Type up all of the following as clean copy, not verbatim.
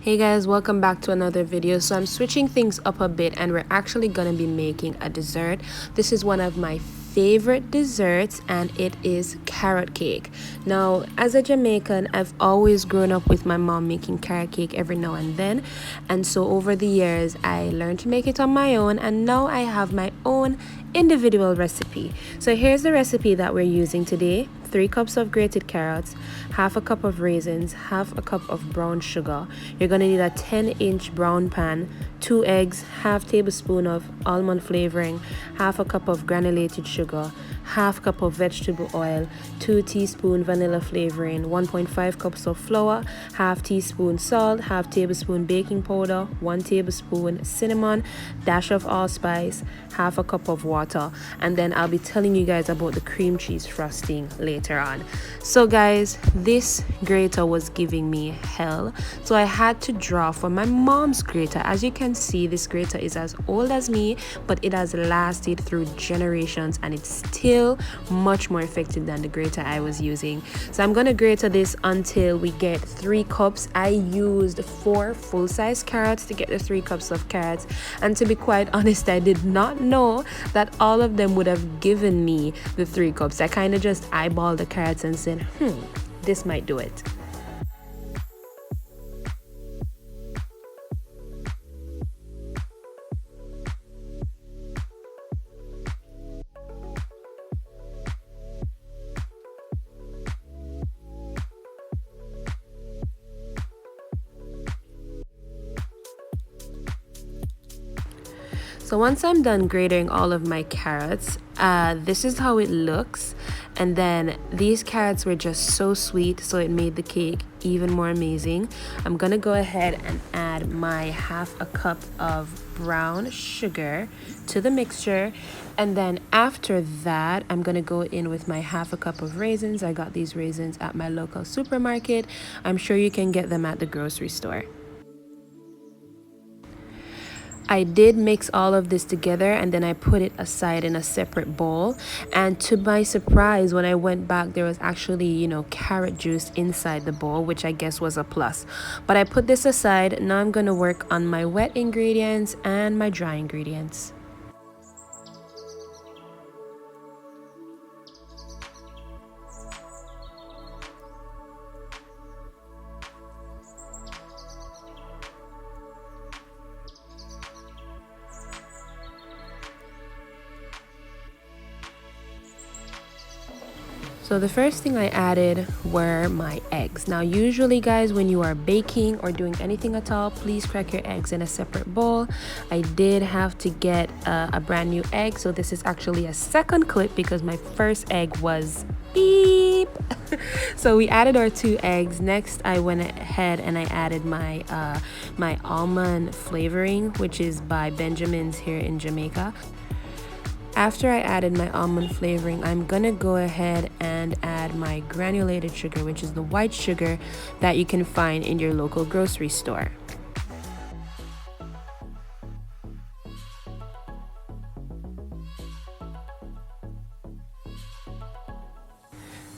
Hey guys, welcome back to another video. So I'm switching things up a bit and we're actually gonna be making a dessert. This is one of my favorite desserts and it is carrot cake. Now, as a Jamaican, I've always grown up with my mom making carrot cake every now and then, and so over the years I learned to make it on my own, and now I have my own individual recipe. So here's the recipe that we're using today. 3 cups of grated carrots, half a cup of raisins, half a cup of brown sugar. You're gonna need a 10-inch brown pan, 2 eggs, half tablespoon of almond flavoring, half a cup of granulated sugar, half cup of vegetable oil, 2 teaspoon vanilla flavoring, 1.5 cups of flour, half teaspoon salt, half tablespoon baking powder, 1 tablespoon cinnamon, dash of allspice, half a cup of water, and then I'll be telling you guys about the cream cheese frosting later on. So guys, this grater was giving me hell, so I had to draw for my mom's grater. As you can see, this grater is as old as me, but it has lasted through generations and it's still much more effective than the grater I was using. So I'm gonna grater this until we get 3 cups. I used 4 full-size carrots to get the 3 cups of carrots, and to be quite honest, I did not know that all of them would have given me the 3 cups. I kind of just eyeballed the carrots and said, this might do it. So once I'm done grating all of my carrots, this is how it looks. And then these carrots were just so sweet, so it made the cake even more amazing. I'm gonna go ahead and add my half a cup of brown sugar to the mixture, and then after that I'm gonna go in with my half a cup of raisins. I got these raisins at my local supermarket. I'm sure you can get them at the grocery store. I did mix all of this together and then I put it aside in a separate bowl, and to my surprise, when I went back, there was actually, carrot juice inside the bowl, which I guess was a plus. But I put this aside. Now I'm gonna work on my wet ingredients and my dry ingredients. So the first thing I added were my eggs. Now usually guys, when you are baking or doing anything at all, please crack your eggs in a separate bowl. I did have to get a brand new egg, so this is actually a second clip because my first egg was beep. So we added our 2 eggs. Next I went ahead and I added my my almond flavoring, which is by Benjamin's here in Jamaica. After I added my almond flavoring, I'm gonna go ahead and add my granulated sugar, which is the white sugar that you can find in your local grocery store.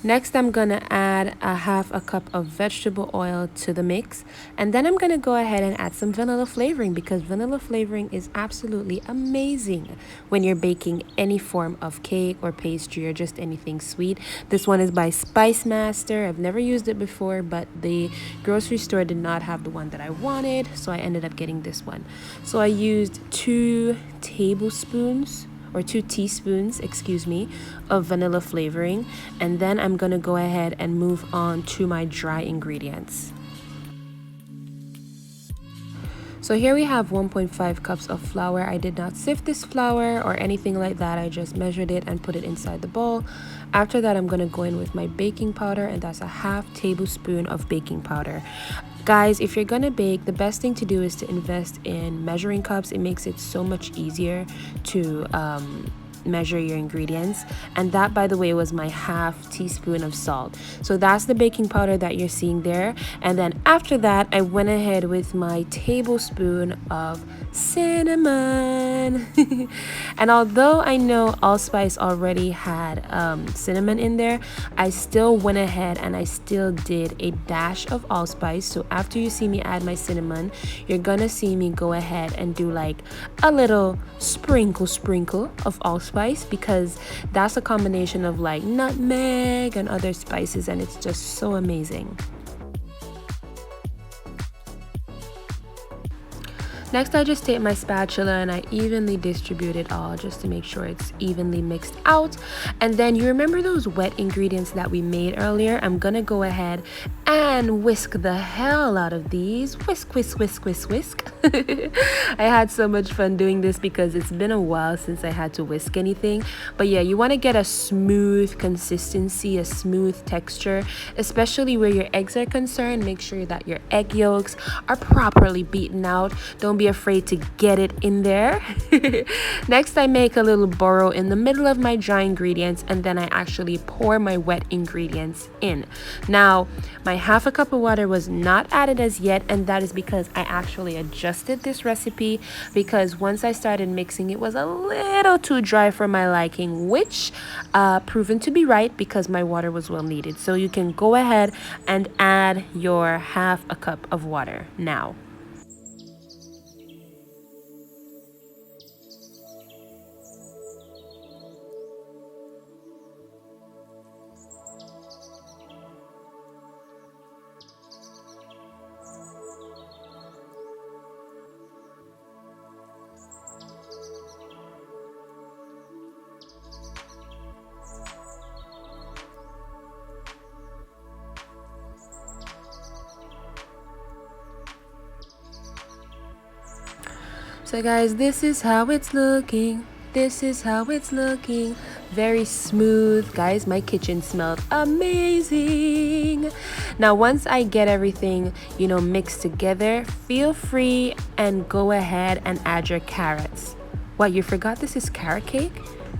Next, I'm gonna add a half a cup of vegetable oil to the mix, and then I'm gonna go ahead and add some vanilla flavoring, because vanilla flavoring is absolutely amazing when you're baking any form of cake or pastry or just anything sweet. This one is by Spice Master. I've never used it before, but the grocery store did not have the one that I wanted, so I ended up getting this one. So I used 2 teaspoons of vanilla flavoring, and then I'm gonna go ahead and move on to my dry ingredients. So here we have 1.5 cups of flour. I did not sift this flour or anything like that. I just measured it and put it inside the bowl. After that, I'm gonna go in with my baking powder, and that's a half tablespoon of baking powder. Guys, if you're gonna bake, the best thing to do is to invest in measuring cups. It makes it so much easier to measure your ingredients. And that, by the way, was my half teaspoon of salt. So that's the baking powder that you're seeing there. And then after that, I went ahead with my tablespoon of cinnamon. And although I know allspice already had cinnamon in there, I still went ahead and I still did a dash of allspice. So after you see me add my cinnamon, you're gonna see me go ahead and do like a little sprinkle of allspice, because that's a combination of like nutmeg and other spices, and it's just so amazing. Next, I just take my spatula and I evenly distribute it all just to make sure it's evenly mixed out. And then you remember those wet ingredients that we made earlier? I'm gonna go ahead and whisk the hell out of these. Whisk, whisk, whisk, whisk, whisk. I had so much fun doing this because it's been a while since I had to whisk anything. But yeah, you want to get a smooth consistency, a smooth texture, especially where your eggs are concerned. Make sure that your egg yolks are properly beaten out. Don't be afraid to get it in there. Next, I make a little burrow in the middle of my dry ingredients, and then I actually pour my wet ingredients in. Now, my half a cup of water was not added as yet, and that is because I actually adjusted this recipe, because once I started mixing, it was a little too dry for my liking, which proven to be right because my water was well needed. So you can go ahead and add your half a cup of water now. So guys, this is how it's looking. This is how it's looking. Very smooth. Guys, my kitchen smelled amazing. Now, once I get everything, mixed together, feel free and go ahead and add your carrots. What, you forgot this is carrot cake?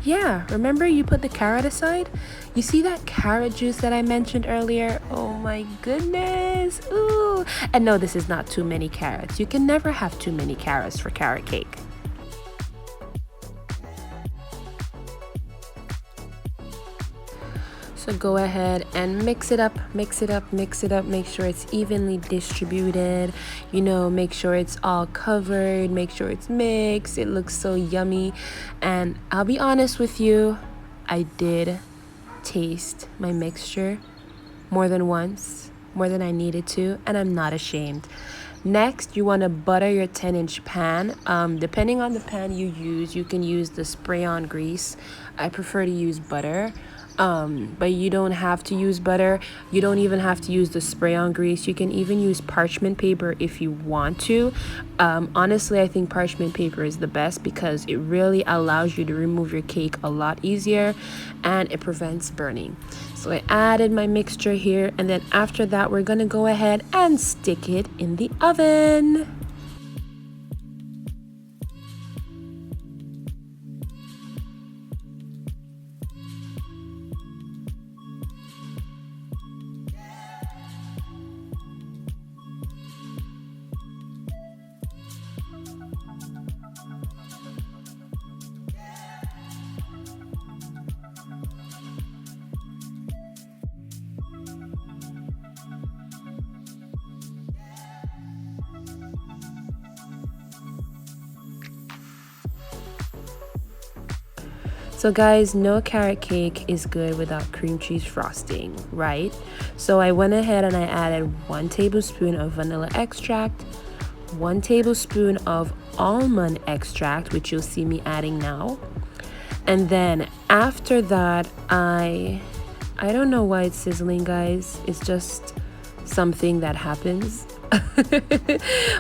Yeah, remember you put the carrot aside? You see that carrot juice that I mentioned earlier? Oh my goodness. Ooh. And no, this is not too many carrots. You can never have too many carrots for carrot cake. So go ahead and mix it up, mix it up, mix it up. Make sure it's evenly distributed. Make sure it's all covered. Make sure it's mixed. It looks so yummy. And I'll be honest with you, I did taste my mixture more than once, more than I needed to, and I'm not ashamed. Next, you want to butter your 10-inch pan. Depending on the pan you use, you can use the spray-on grease. I prefer to use butter. But you don't have to use butter. You don't even have to use the spray-on grease. You can even use parchment paper if you want to. Honestly, I think parchment paper is the best because it really allows you to remove your cake a lot easier and it prevents burning. So I added my mixture here, and then after that, we're gonna go ahead and stick it in the oven. So guys, no carrot cake is good without cream cheese frosting, right? So I went ahead and I added 1 tablespoon of vanilla extract, 1 tablespoon of almond extract, which you'll see me adding now. And then after that, I don't know why it's sizzling, guys. It's just something that happens.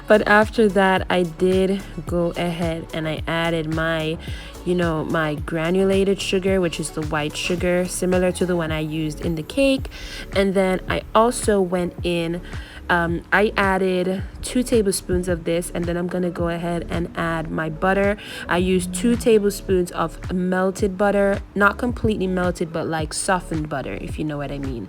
But after that, I did go ahead and I added my my granulated sugar, which is the white sugar, similar to the one I used in the cake. And then I also went in I added 2 tablespoons of this, and then I'm gonna go ahead and add my butter. I used 2 tablespoons of melted butter, not completely melted, but like softened butter, if you know what I mean.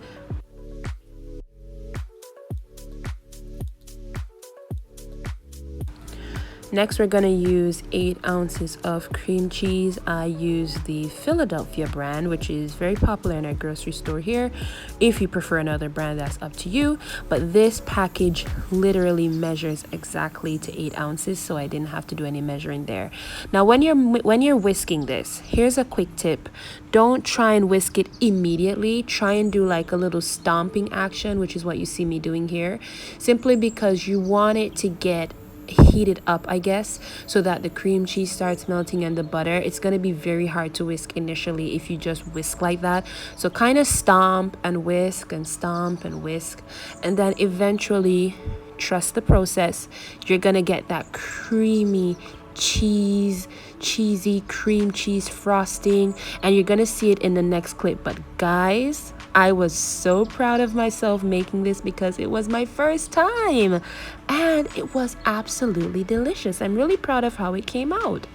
Next, we're gonna use 8 ounces of cream cheese. I use the Philadelphia brand, which is very popular in our grocery store here. If you prefer another brand, that's up to you. But this package literally measures exactly to 8 ounces, so I didn't have to do any measuring there. Now, when you're whisking this, here's a quick tip. Don't try and whisk it immediately. Try and do like a little stomping action, which is what you see me doing here, simply because you want it to get heated up, I guess, so that the cream cheese starts melting and the butter. It's going to be very hard to whisk initially if you just whisk like that. So kind of stomp and whisk and stomp and whisk, and then eventually, trust the process, you're going to get that creamy cheesy cream cheese frosting, and you're gonna see it in the next clip. But guys, I was so proud of myself making this because it was my first time and it was absolutely delicious. I'm really proud of how it came out.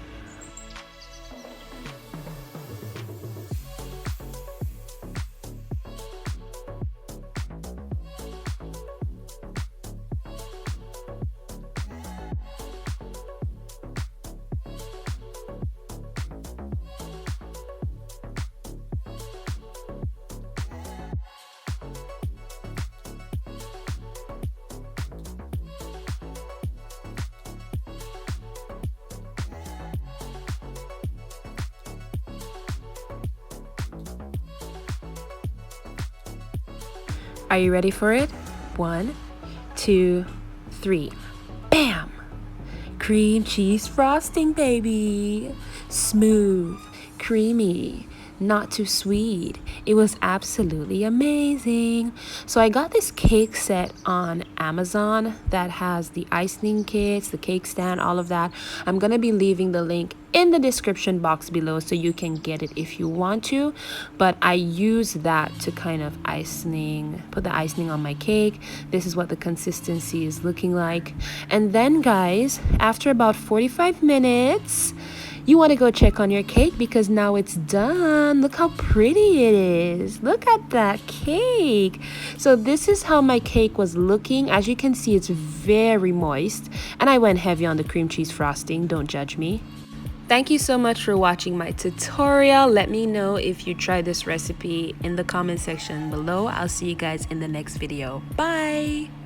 Are you ready for it? 1, 2, 3. Bam! Cream cheese frosting, baby. Smooth, creamy, not too sweet. It was absolutely amazing. So I got this cake set on Amazon that has the icing kits, the cake stand, all of that. I'm gonna be leaving the link in the description box below so you can get it if you want to, but I use that to kind of put the icing on my cake. This is what the consistency is looking like. And then guys, after about 45 minutes, you want to go check on your cake because now it's done. Look how pretty it is. Look at that cake. So this is how my cake was looking. As you can see, it's very moist, and I went heavy on the cream cheese frosting. Don't judge me. Thank you so much for watching my tutorial. Let me know if you tried this recipe in the comment section below. I'll see you guys in the next video. Bye.